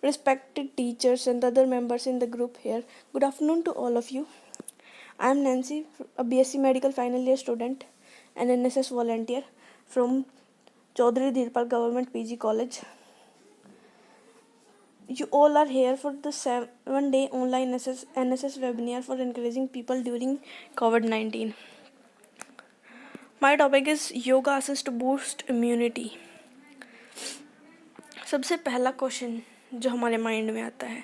respected teachers and other members in the group here. Good afternoon to all of you. I am Nancy, a BSc Medical final year student and NSS volunteer from Chaudhary Dhirpal Government PG College. You all are here for the 7-day online NSS webinar for encouraging people during COVID-19. My topic is yoga asanas to boost immunity. सबसे पहला question जो हमारे mind में आता है,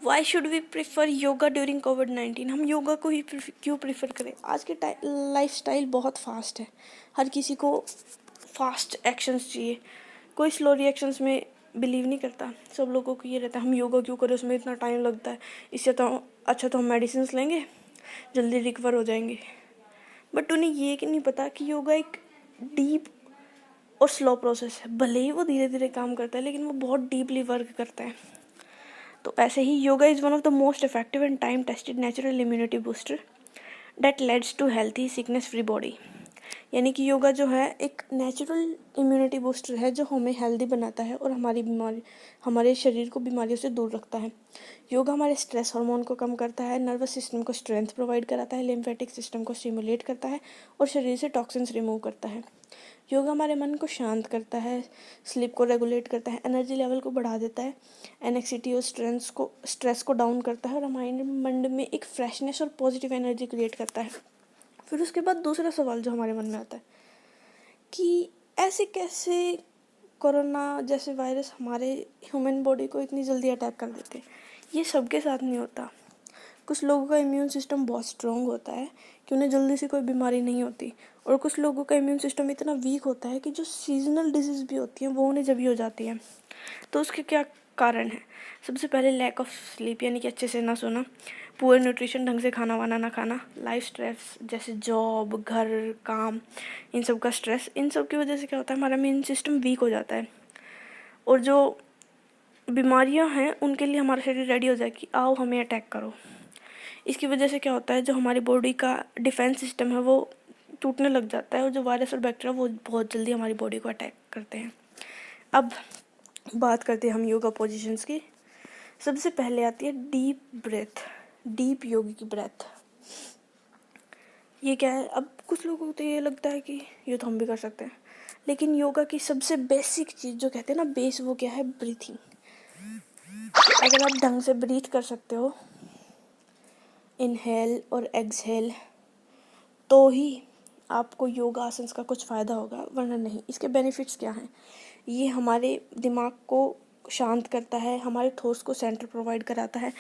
why should we prefer yoga during कोविड-19? हम yoga को ही क्यों प्रेफर करें? आज के लाइफस्टाइल बहुत फास्ट है, हर किसी को फास्ट एक्शंस चाहिए, कोई स्लो रिएक्शंस में बिलीव नहीं करता. सब लोगों को ये रहता है हम योगा क्यों करें, उसमें इतना टाइम लगता है, इससे तो अच्छा तो हम मेडिसिन लेंगे, जल्दी रिकवर हो जाएंगे. बट उन्हें ये कि नहीं पता कि योगा एक डीप और स्लो प्रोसेस है. भले ही वो धीरे धीरे काम करता है लेकिन वो बहुत डीपली वर्क करता है. तो ऐसे ही yoga is one of the most effective and time tested natural immunity booster that leads to healthy sickness free body. यानी कि योगा जो है एक नेचुरल इम्यूनिटी बूस्टर है जो हमें हेल्दी बनाता है और हमारे शरीर को बीमारियों से दूर रखता है. योगा हमारे स्ट्रेस हार्मोन को कम करता है, नर्वस सिस्टम को स्ट्रेंथ प्रोवाइड कराता है, लिम्फेटिक सिस्टम को स्टिमुलेट करता है और शरीर से टॉक्सिन्स रिमूव करता है. योगा हमारे मन को शांत करता है, स्लीप को रेगुलेट करता है, एनर्जी लेवल को बढ़ा देता है, एनेक्सिटी और स्ट्रेस को डाउन करता है और हमारे मन में एक फ्रेशनेस और पॉजिटिव एनर्जी क्रिएट करता है. फिर उसके बाद दूसरा सवाल जो हमारे मन में आता है कि ऐसे कैसे कोरोना जैसे वायरस हमारे ह्यूमन बॉडी को इतनी जल्दी अटैक कर देते हैं. ये सबके साथ नहीं होता. कुछ लोगों का इम्यून सिस्टम बहुत स्ट्रॉन्ग होता है कि उन्हें जल्दी से कोई बीमारी नहीं होती, और कुछ लोगों का इम्यून सिस्टम इतना वीक होता है कि जो सीजनल डिजीज़ भी होती हैं वो उन्हें जब भी हो जाती हैं. तो उसके क्या कारण है? सबसे पहले लैक ऑफ स्लीप, यानी कि अच्छे से ना सोना, पुअर न्यूट्रिशन, ढंग से खाना वाना ना खाना, लाइफ स्ट्रेस जैसे जॉब, घर, काम, इन सब का स्ट्रेस. इन सब की वजह से क्या होता है, हमारा इम्यून सिस्टम वीक हो जाता है और जो बीमारियां हैं उनके लिए हमारा शरीर रेडी हो जाए कि आओ हमें अटैक करो. इसकी वजह से क्या होता है, जो हमारी बॉडी का डिफेंस सिस्टम है वो टूटने लग जाता है और जो वायरस और बैक्टीरिया वो बहुत जल्दी हमारी बॉडी को अटैक करते हैं. अब बात करते हैं हम योगा पोजीशंस की. सबसे पहले आती है डीप ब्रेथ, डीप योगी की ब्रेथ. ये क्या है? अब कुछ लोगों को तो ये लगता है कि ये तो हम भी कर सकते हैं, लेकिन योगा की सबसे बेसिक चीज़ जो कहते हैं ना बेस, वो क्या है? ब्रीथिंग. अगर आप ढंग से ब्रीथ कर सकते हो, इनहेल और एक्सहेल, तो ही आपको योगा आसन्स का कुछ फ़ायदा होगा, वरना नहीं. इसके बेनिफिट्स क्या हैं? ये हमारे दिमाग को शांत करता है, हमारे थॉट्स को सेंटर प्रोवाइड कराता है,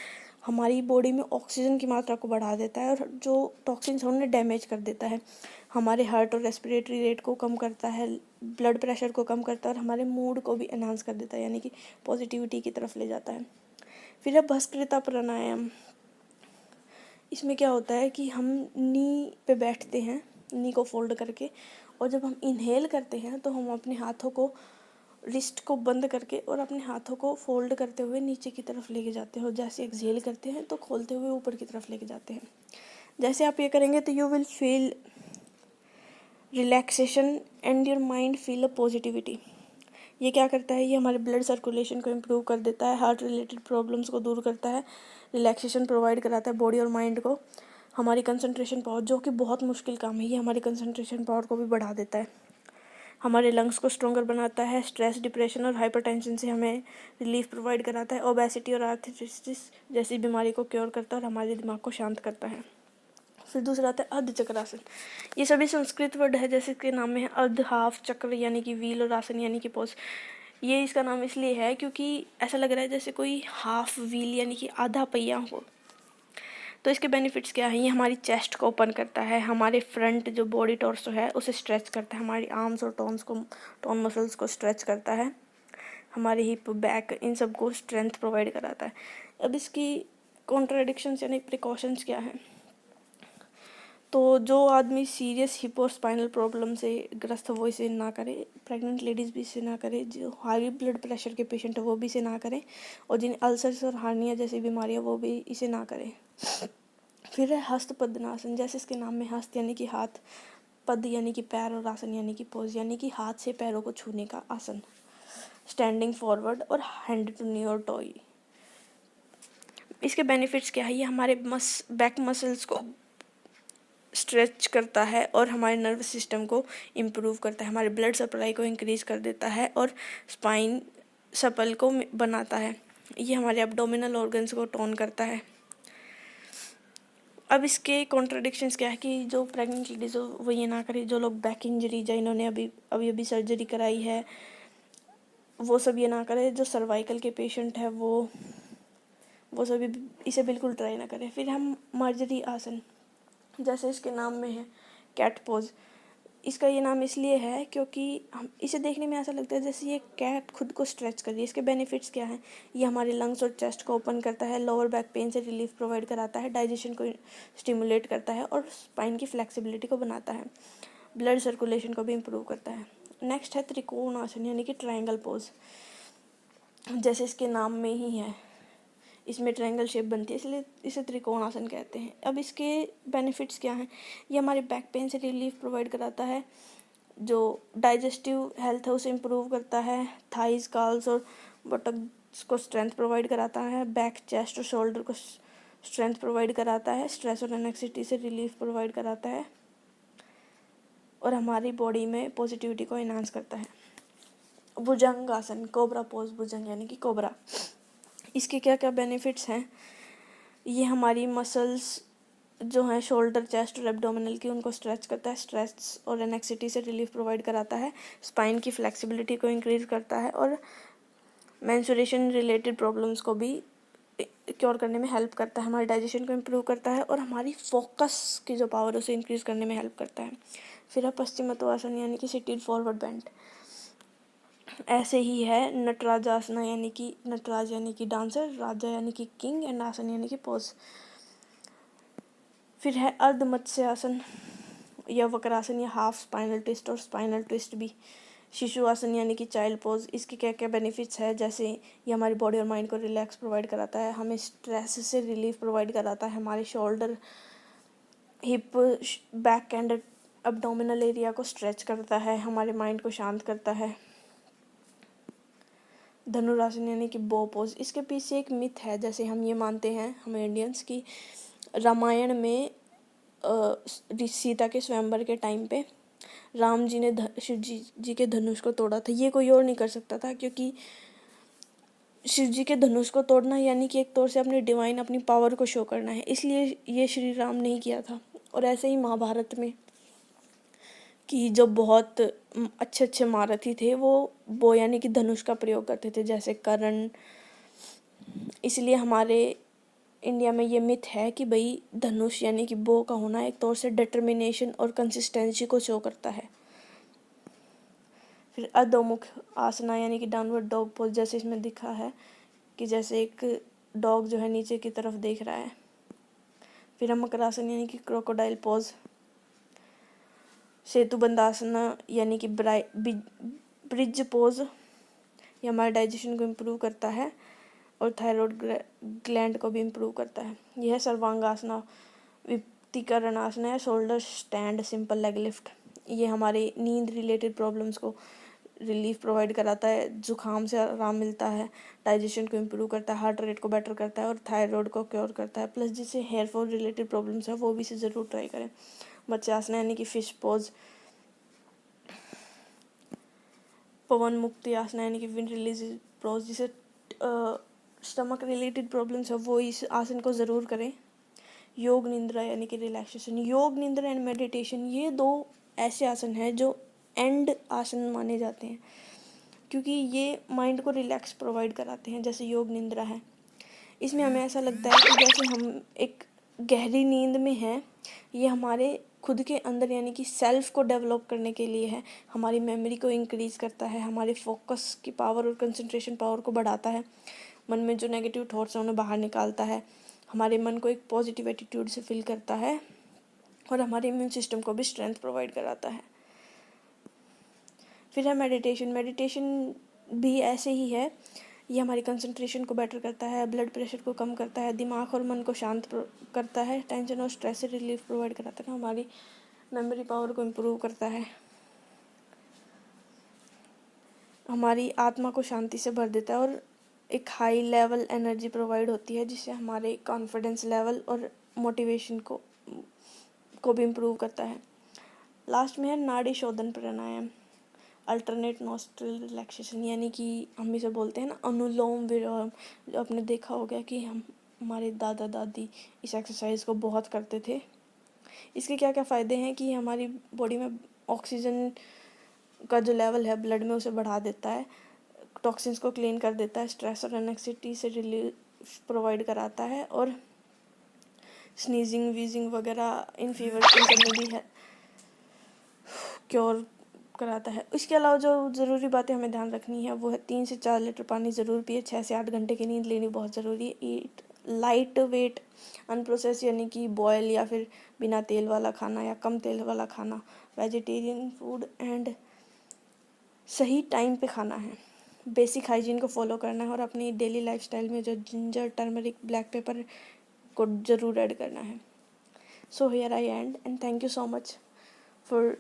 हमारी बॉडी में ऑक्सीजन की मात्रा को बढ़ा देता है और जो टॉक्सिन्स हैं उन्हें डैमेज कर देता है, हमारे हार्ट और रेस्पिरेटरी रेट को कम करता है, ब्लड प्रेशर को कम करता है और हमारे मूड को भी एनहांस कर देता है, यानी कि पॉजिटिविटी की तरफ ले जाता है. फिर है भस्त्रिका प्राणायाम. इसमें क्या होता है कि हम नी पे बैठते हैं, नी को फोल्ड करके, और जब हम इनहेल करते हैं तो हम अपने हाथों को, रिस्ट को बंद करके और अपने हाथों को फोल्ड करते हुए नीचे की तरफ लेके जाते हैं, और जैसे एक्सहेल करते हैं तो खोलते हुए ऊपर की तरफ लेके जाते हैं. जैसे आप ये करेंगे तो you will feel relaxation and your mind feel a positivity. ये क्या करता है? ये हमारे ब्लड सर्कुलेशन को इम्प्रूव कर देता है, हार्ट रिलेटेड प्रॉब्लम्स को दूर करता है, रिलैक्सेशन प्रोवाइड कराता है बॉडी और माइंड को. हमारी कंसंट्रेशन पावर, जो कि बहुत मुश्किल काम है, ये हमारी कंसंट्रेशन पावर को भी बढ़ा देता है. हमारे लंग्स को स्ट्रॉन्गर बनाता है, स्ट्रेस, डिप्रेशन और हाइपरटेंशन से हमें रिलीफ प्रोवाइड कराता है, ओबेसिटी और आर्थराइटिस जैसी बीमारी को क्योर करता है और हमारे दिमाग को शांत करता है. फिर दूसरा आता है अर्ध चक्रासन. ये सभी संस्कृत वर्ड है, जैसे इसके नाम में है अर्ध, हाफ, चक्र यानी कि व्हील और आसन यानी कि पोज. ये इसका नाम इसलिए है क्योंकि ऐसा लग रहा है जैसे कोई हाफ व्हील यानी कि आधा पहिया हो. तो इसके बेनिफिट्स क्या है? ये हमारी चेस्ट को ओपन करता है, हमारे फ्रंट जो बॉडी टॉर्सो है उसे स्ट्रेच करता है, हमारी आर्म्स और टोन मसल्स को स्ट्रेच करता है, हमारे हिप, बैक, इन सब को स्ट्रेंथ प्रोवाइड कराता है. अब इसकी कॉन्ट्राडिक्शंस यानी प्रिकॉशंस क्या है? तो जो आदमी सीरियस हिप और स्पाइनल प्रॉब्लम से ग्रस्त हो वो इसे ना करे, प्रेग्नेंट लेडीज़ भी इसे ना करें, जो हाई ब्लड प्रेशर के पेशेंट है वो भी इसे ना करें, और जिन्हें अल्सर्स और हार्निया जैसी बीमारियाँ वो भी इसे ना करें. फिर है हस्त पद्मासन. जैसे इसके नाम में हस्त यानी कि हाथ, पद यानी कि पैर और आसन यानी कि पोज यानी कि हाथ से पैरों को छूने का आसन. स्टैंडिंग फॉरवर्ड और हैंड टू नी और टॉय। इसके बेनिफिट्स क्या है, ये हमारे बैक मसल्स को स्ट्रेच करता है और हमारे नर्वस सिस्टम को इम्प्रूव करता है, हमारे ब्लड सप्लाई को इंक्रीज कर देता है और स्पाइन सपल को बनाता है। ये हमारे एब्डोमिनल ऑर्गन्स को टोन करता है। अब इसके कॉन्ट्रडिक्शंस क्या है कि जो प्रेग्नेंट लेडीज हो वो ये ना करे, जो लोग बैक इंजरी या इन्होंने अभी सर्जरी कराई है वो सब ये ना करे, जो सर्वाइकल के पेशेंट है वो सभी इसे बिल्कुल ट्राई ना करें। फिर हम मर्जरी आसन, जैसे इसके नाम में है कैट पोज, इसका ये नाम इसलिए है क्योंकि हम इसे देखने में ऐसा लगता है जैसे ये कैट खुद को स्ट्रेच कर रही है। इसके बेनिफिट्स क्या हैं, ये हमारे लंग्स और चेस्ट को ओपन करता है, लोअर बैक पेन से रिलीफ प्रोवाइड कराता है, डाइजेशन को स्टिमुलेट करता है और स्पाइन की फ्लेक्सिबिलिटी को बनाता है, ब्लड सर्कुलेशन को भी इम्प्रूव करता है। नेक्स्ट है त्रिकोण आसन यानी कि ट्रायंगल पोज, जैसे इसके नाम में ही है, इसमें ट्रायंगल शेप बनती है इसलिए इसे त्रिकोण आसन कहते हैं। अब इसके बेनिफिट्स क्या हैं, ये हमारे बैक पेन से रिलीफ प्रोवाइड कराता है, जो डाइजेस्टिव हेल्थ है उसे इम्प्रूव करता है, थाइज काल्स और बटक्स को स्ट्रेंथ प्रोवाइड कराता है, बैक चेस्ट और शोल्डर को स्ट्रेंथ प्रोवाइड कराता है, स्ट्रेस और एंग्जाइटी से रिलीफ प्रोवाइड कराता है और हमारी बॉडी में पॉजिटिविटी को एनहांस करता है। भुजंग आसन, कोबरा पोज, भुजंग यानी कि कोबरा, इसके क्या क्या बेनिफिट्स हैं, ये हमारी मसल्स जो हैं शोल्डर चेस्ट और एब्डोमिनल की उनको स्ट्रेच करता है, स्ट्रेस और एंग्जाइटी से रिलीफ प्रोवाइड कराता है, स्पाइन की फ्लेक्सिबिलिटी को इंक्रीज करता है और मेंस्ट्रुएशन रिलेटेड प्रॉब्लम्स को भी क्योर करने में हेल्प करता है, हमारे डाइजेशन को इम्प्रूव करता है और हमारी फोकस की जो पावर है उसे इंक्रीज करने में हेल्प करता है। फिर है पश्चिमोत्तासन यानी कि सिटेड फॉरवर्ड बेंड, ऐसे ही है नटराज आसना यानी कि नटराज यानी कि डांसर, राजा यानी कि किंग एंड आसन यानी कि पोज। फिर है अर्ध मत्स्य आसन या वक्रासन या हाफ स्पाइनल ट्विस्ट और स्पाइनल ट्विस्ट भी, शिशु आसन यानी कि चाइल्ड पोज। इसके क्या क्या बेनिफिट्स है, जैसे ये हमारी बॉडी और माइंड को रिलैक्स प्रोवाइड कराता है, हमें स्ट्रेस से रिलीफ प्रोवाइड कराता है, हमारे shoulder hip back and abdominal area को स्ट्रेच करता है, हमारे माइंड को शांत करता है। धनुरासन यानी कि बो पोज, इसके पीछे एक मिथ है, जैसे हम ये मानते हैं हम इंडियंस की रामायण में सीता के स्वयंवर के टाइम पे राम जी ने शिव जी के धनुष को तोड़ा था। ये कोई और नहीं कर सकता था क्योंकि शिव जी के धनुष को तोड़ना यानी कि एक तौर से अपनी डिवाइन अपनी पावर को शो करना है, इसलिए ये श्री राम ने ही किया था। और ऐसे ही महाभारत में कि जो बहुत अच्छे अच्छे महारथी थे वो बो यानी कि धनुष का प्रयोग करते थे, जैसे कर्ण। इसलिए हमारे इंडिया में ये मिथ है कि भाई धनुष यानी कि बो का होना एक तौर से डिटर्मिनेशन और कंसिस्टेंसी को शो करता है। फिर अधोमुख आसना यानी कि डाउनवर्ड डॉग पोज, जैसे इसमें दिखा है कि जैसे एक डॉग जो है नीचे की तरफ देख रहा है। फिर हम मकरासन यानी कि क्रोकोडाइल पोज, सेतुबंध आसना यानी कि ब्रिज पोज, ये हमारे डाइजेशन को इम्प्रूव करता है और थायराइड ग्लैंड को भी इम्प्रूव करता है। यह है सर्वांगासना, वित्तीकरण आसना है, shoulder stand simple leg lift, ये हमारे नींद रिलेटेड प्रॉब्लम्स को रिलीफ प्रोवाइड कराता है, जुकाम से आराम मिलता है, डाइजेशन को इम्प्रूव करता है, हार्ट रेट को बेटर करता है और थायराइड को क्योर करता है। प्लस जिससे हेयर फॉल रिलेटेड प्रॉब्लम्स है वो भी इसे ज़रूर ट्राई करें। मत्स्यासना यानी कि फिश पोज, पवन मुक्ति आसना यानी कि विंड रिलीज पोज, जिसे स्टमक रिलेटेड प्रॉब्लम्स है वो इस आसन को ज़रूर करें। योग निंद्रा यानी कि रिलैक्सेशन, योग निंद्रा एंड मेडिटेशन, ये दो ऐसे आसन हैं जो एंड आसन माने जाते हैं क्योंकि ये माइंड को रिलैक्स प्रोवाइड कराते हैं। जैसे योग निंद्रा है, इसमें हमें ऐसा लगता है कि जैसे हम एक गहरी नींद में हैं, ये हमारे खुद के अंदर यानी कि सेल्फ को डेवलप करने के लिए है, हमारी मेमोरी को इंक्रीज़ करता है, हमारे फोकस की पावर और कंसंट्रेशन पावर को बढ़ाता है, मन में जो नेगेटिव थॉट्स हैं उन्हें बाहर निकालता है, हमारे मन को एक पॉजिटिव एटीट्यूड से फिल करता है और हमारे इम्यून सिस्टम को भी स्ट्रेंथ प्रोवाइड कराता है। फिर है मेडिटेशन, मेडिटेशन भी ऐसे ही है, ये हमारी कंसंट्रेशन को बेटर करता है, ब्लड प्रेशर को कम करता है, दिमाग और मन को शांत करता है, टेंशन और स्ट्रेस से रिलीफ प्रोवाइड कराता है, हमारी मेमोरी पावर को इम्प्रूव करता है। हमारी आत्मा को शांति से भर देता है और एक हाई लेवल एनर्जी प्रोवाइड होती है, जिससे हमारे कॉन्फिडेंस लेवल और मोटिवेशन को भी इम्प्रूव करता है। लास्ट में है नाड़ी शोधन प्राणायाम, अल्टरनेट नोस्ट्रल रिलैक्सेशन, यानी कि हम इसे बोलते हैं ना अनुलोम विलोम। जो आपने देखा होगा कि हमारे दादा दादी इस एक्सरसाइज को बहुत करते थे। इसके क्या क्या फ़ायदे हैं कि हमारी बॉडी में ऑक्सीजन का जो लेवल है ब्लड में उसे बढ़ा देता है, टॉक्सिन्स को क्लीन कर देता है, स्ट्रेस और एंग्जाइटी से रिलीफ प्रोवाइड कराता है, और स्नीजिंग वीजिंग वगैरह इन फीवर इन सब में भी है क्योर कराता है। इसके अलावा जो ज़रूरी बातें हमें ध्यान रखनी है वो है 3 से 4 लीटर पानी ज़रूर पिए, 6 से 8 घंटे की नींद लेनी बहुत ज़रूरी है। ईट लाइट वेट अनप्रोसेस, यानी कि बॉयल या फिर बिना तेल वाला खाना या कम तेल वाला खाना, वेजिटेरियन फूड, एंड सही टाइम पे खाना है। बेसिक हाइजीन को फॉलो करना है और अपनी डेली लाइफस्टाइल में जो जिंजर टर्मरिक ब्लैक पेपर को ज़रूर ऐड करना है। So here I and and thank you so much for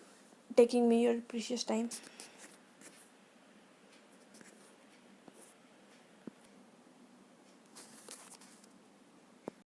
taking me your precious time.